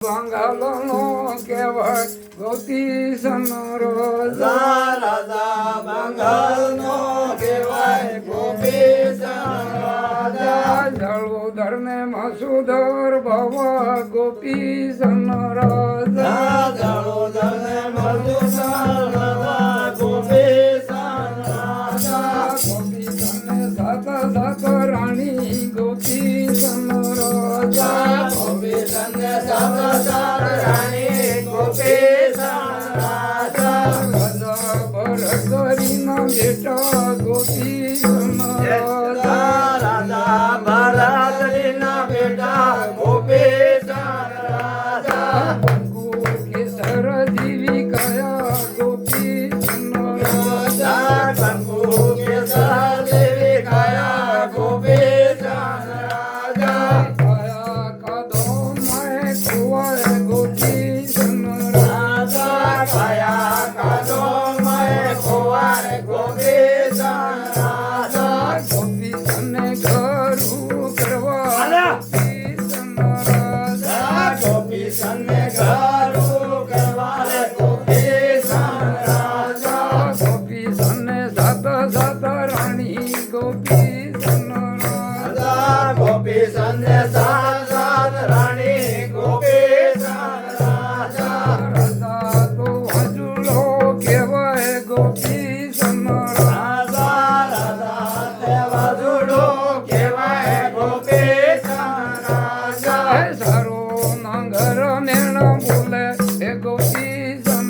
બંગાળનો કહેવાય ગોપીશન રાજા રાજા બંગાળનો કહેવાય ગોપીશન રાજા જળોધર ને મસુધર ભવ ગોપીશન રાજા જળોધર ને મસુધર ભવ ગોપીશન રાજા ગોપીશન ને સાત સાત રાણી ગોપીશન રાજા ગોપીશન ને સાત સાત રાણી ગોપીશન રાજા રાજા ભરતરીના બેટા ગોપીશન રાજા રાજા ભરતરીના બેટા ગોપીશન રાજા કંકુ કેસર જીવી કયા ગોપીશન રાજા કંકુ કેસર દેવી કયા ગોપીશન રાજા કયા કદો મેં ખોવાય ગોપીશન રાજા કયા કાદો મેં ખોવાય ગોપીશન રાજા ગોપીશન ઘરું કરવા ગોપીશન રાજા ગોપીશન ને ઘરું કરવાલે ગોપીશન રાજા ગોપીશન સાત સાત રાણી ગોપીશન રાજા ગોપીશન ને સાત સાત રાણી ગોપીશન રાજા રાજા તો હજુલો કહેવાય ગોપીશન રાજા રાજા તે વાજુડો કહેવાય ગોપીશન રાજા સારો નાંગર મેણ બોલે એ ગોપીશન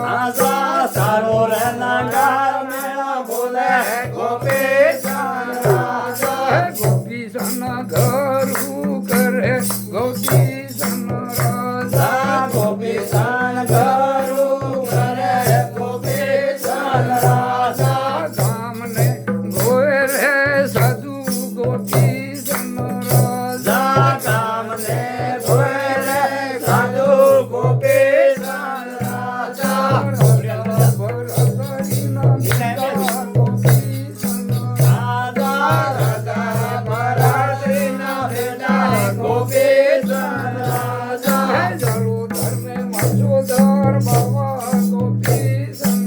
રાજા સારો રે નાંગર મેળા બોલે ગોપીશન રાજા ગોપીશન ઘરું કરે ગોપીશન રાજા ગોપીશન ઘરું કરે ગોપીશન રાજા ગામને ગોય રે સાધુ ગોપીશન રાજા કામને ભોરે સાધુ ગોપીશન રાજા ભરતરીના બેટા ગોપીશન રાજા રાજા ભરતરીના બેટા ગોપીશન રાજા જળોધર ને મસોધર બાવા ગોપીશન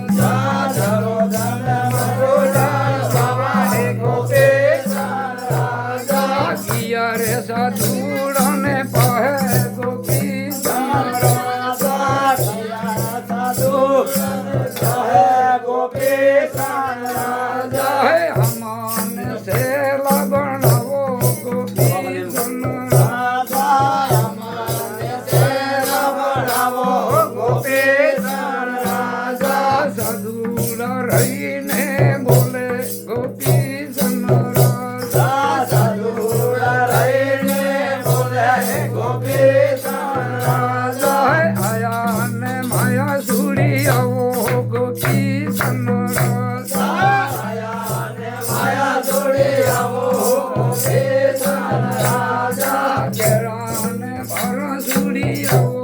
રાજા જળોધર મધુધર ભવાને ગોપીશન રાજા રે સાધુડને પહે ગોપીશન રાજા કયા સાધુ કહે ગોપીશન રાજા હે હમાને સેલા બનાવો ગોપીશન રાજા અમાને સેના બનાવો ગોપીશન રાજા સાધુડા રહીને બોલે ગોપીશન રાજા સાધુડા રહીને બોલે ગોપીશન રાજા આયા ને માયા સુરી આવો ગોપીશન રાજા આયા ને માયા જોડી આવો ગોપીશન રાજા કેરા ને બારા સુરી આવો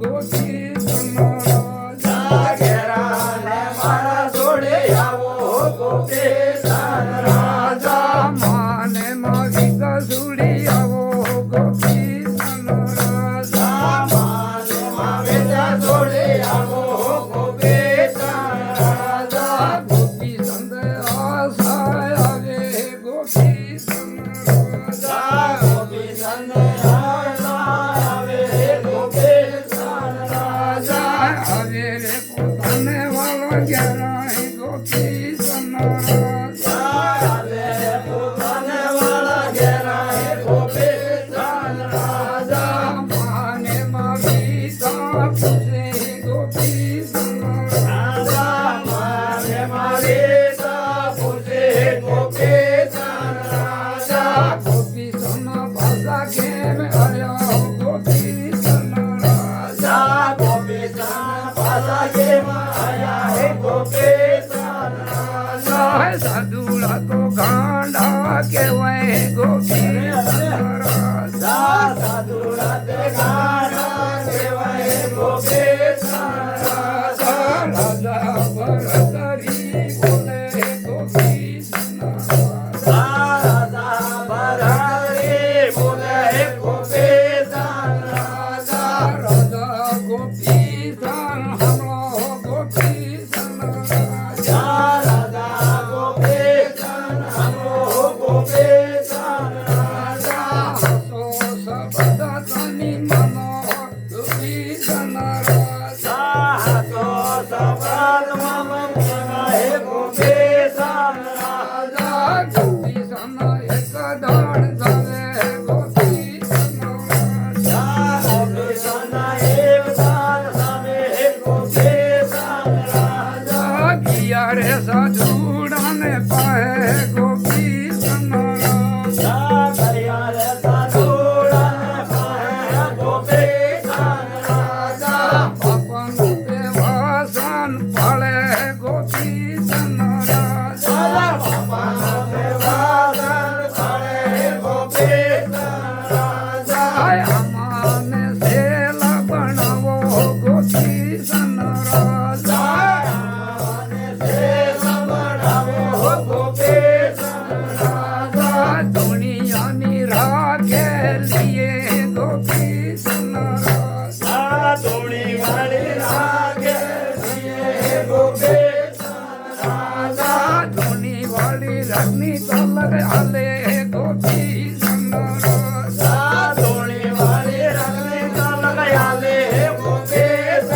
ગોપીશન રાજા ઘેરા ને મારા જોડી આવો ગોપીશન રાજા માને માગી કસુડી આવો ગોપીશન રાજા માને માવેજા જોડી આવો ગોપીશન રાજા ગોપીશન આશા આવે ગોપીશન રાજા ગોપીશન ને આવે ગોપીશન રાજા આવે રે પોતાને વાળો ઘેરાય ગોપીશન રાજા પોતાને વાળા ઘેરાય ગોપીશન રાજા માને માગી પૂછે ગોપીશન રાજા માને મારી પૂછે ગોપીશન રાજા ગોપીશન ભાષા કેમ આયા ગોપીશન રાજા ગોપીશન પાછા કેમ આયા હે ગોપીશન રાજા સાધુડા તો ગાંડા કહેવાય ગોપીશન રાજા સાધુડા તે ગાના કહેવાય ગોપીશન રાજા રાજા ભરતરી બોલે ગોપીશન રાજા રાજા ભરારી બોલે ગોપીશન રાજા राजा बापाનું તે વાસણ ફળે ગોપી સન રાજા બાપાનો દેવાસન ફળે ગોપીચંદ રાજા હાય અમાને સેલા બનાવો ગોપી સન રાજા અને સેલ બનાવો ગોપીચંદ રાજા દુનિયાની રાખે લીએ ગોપી સન રાજા ધૂણી વાળી રાગે દિયે ગોપીચંદ રાજા ધૂની વાળી રગની તલર હાલે ગોપી સન રાજા ધૂણી વાળી રગની કલગયાલે ગોપીચંદ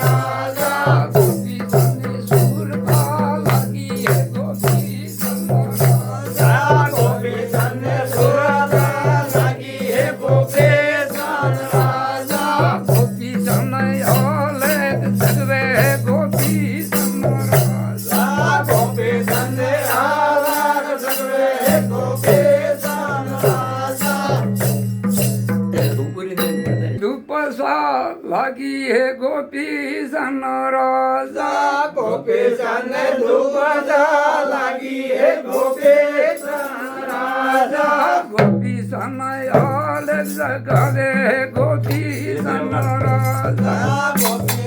રાજા ગોપી સને સુરતા લાગી ગોપી સન રાજા ગોપીચંદને સુરત લાગી હે ગોપીચંદ રાજા ગોપી સન હાલે જગવે ગોપી સન રાજા ગોપીચંદને આવાગ જગવે ગોપીચંદ રાજા દુપસા લાગી હે ગોપી સન રાજા ગોપીચંદને ધૂપજા લાગી હે ગોપીચંદ રાજા ગોપી સન હાલે જગવે ગોપી સન રાજા ગોપી